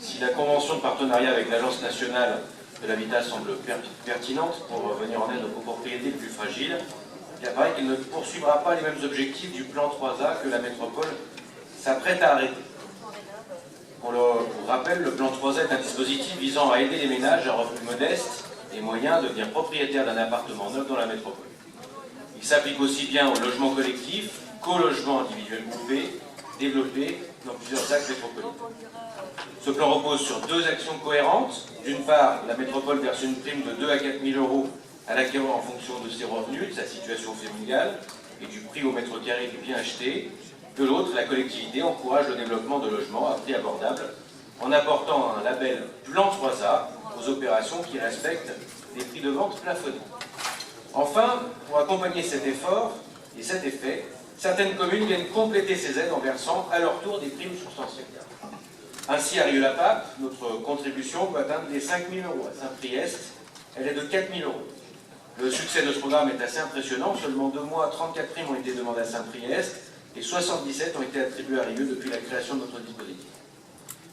Si la convention de partenariat avec l'Agence nationale de l'habitat semble pertinente pour venir en aide aux propriétés les plus fragiles, il apparaît qu'elle ne poursuivra pas les mêmes objectifs du plan 3A que la métropole s'apprête à arrêter. Pour rappel, le plan 3A est un dispositif visant à aider les ménages à revenus modestes et moyens de devenir propriétaires d'un appartement neuf dans la métropole. Il s'applique aussi bien au logement collectif qu'au logement individuel groupé, développé dans plusieurs axes métropolitains. Ce plan repose sur deux actions cohérentes. D'une part, la métropole verse une prime de 2 à 4 000 euros à l'acquéreur en fonction de ses revenus, de sa situation familiale et du prix au mètre carré du bien acheté. De l'autre, la collectivité encourage le développement de logements à prix abordable en apportant un label Plan 3A aux opérations qui respectent des prix de vente plafonnés. Enfin, pour accompagner cet effort et cet effet, certaines communes viennent compléter ces aides en versant à leur tour des primes substantielles. Ainsi, à Rieux-la-Pape, notre contribution peut atteindre les 5 000 euros. À Saint-Priest, elle est de 4 000 euros. Le succès de ce programme est assez impressionnant. Seulement 2 mois, 34 primes ont été demandées à Saint-Priest et 77 ont été attribuées à Rieux depuis la création de notre dispositif.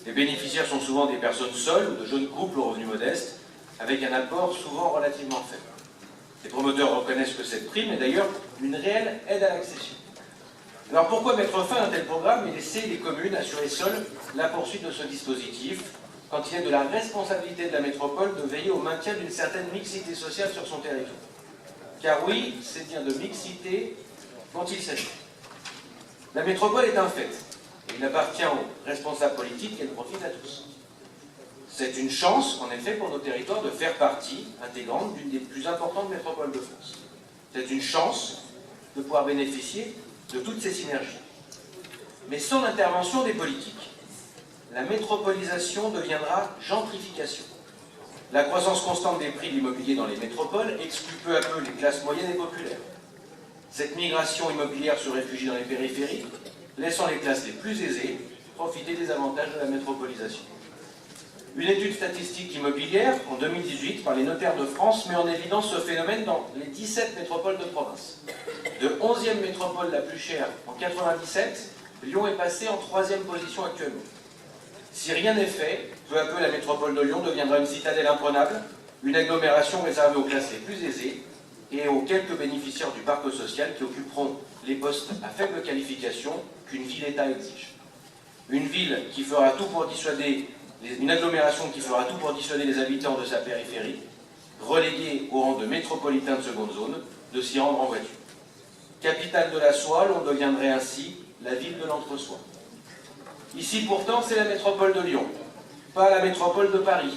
Les bénéficiaires sont souvent des personnes seules ou de jeunes couples aux revenus modestes, avec un apport souvent relativement faible. Les promoteurs reconnaissent que cette prime est d'ailleurs une réelle aide à l'accession. Alors pourquoi mettre fin à un tel programme et laisser les communes assurer seules la poursuite de ce dispositif, quand il est de la responsabilité de la métropole de veiller au maintien d'une certaine mixité sociale sur son territoire? Car oui, c'est bien de mixité dont il s'agit. La métropole est un fait, et il appartient aux responsables politiques qu'elle profite à tous. C'est une chance, en effet, pour nos territoires de faire partie intégrante d'une des plus importantes métropoles de France. C'est une chance de pouvoir bénéficier de toutes ces synergies. Mais sans l'intervention des politiques, la métropolisation deviendra gentrification. La croissance constante des prix de l'immobilier dans les métropoles exclut peu à peu les classes moyennes et populaires. Cette migration immobilière se réfugie dans les périphéries, laissant les classes les plus aisées profiter des avantages de la métropolisation. Une étude statistique immobilière, en 2018, par les notaires de France, met en évidence ce phénomène dans les 17 métropoles de province. De 11e métropole la plus chère en 1997, Lyon est passée en 3e position actuellement. Si rien n'est fait, peu à peu la métropole de Lyon deviendra une citadelle imprenable, une agglomération réservée aux classes les plus aisées et aux quelques bénéficiaires du parc social qui occuperont les postes à faible qualification qu'une ville-État exige. Une ville qui fera tout pour dissuader, une agglomération qui fera tout pour dissuader les habitants de sa périphérie, relégués au rang de métropolitains de seconde zone, de s'y rendre en voiture. Capitale de la soie, on deviendrait ainsi la ville de l'entre-soi. Ici pourtant, c'est la métropole de Lyon, pas la métropole de Paris.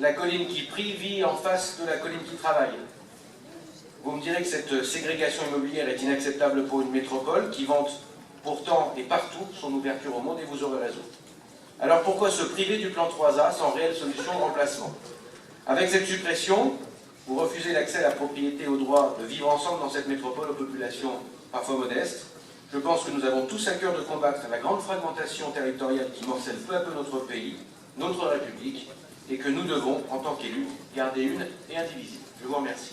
La colline qui prie vit en face de la colline qui travaille. Vous me direz que cette ségrégation immobilière est inacceptable pour une métropole qui vante pourtant et partout son ouverture au monde, et vous aurez raison. Alors pourquoi se priver du plan 3A sans réelle solution de remplacement? Avec cette suppression, vous refusez l'accès à la propriété et au droit de vivre ensemble dans cette métropole aux populations parfois modestes. Je pense que nous avons tous à cœur de combattre la grande fragmentation territoriale qui morcelle peu à peu notre pays, notre République, et que nous devons, en tant qu'élus, garder une et indivisible. Je vous remercie.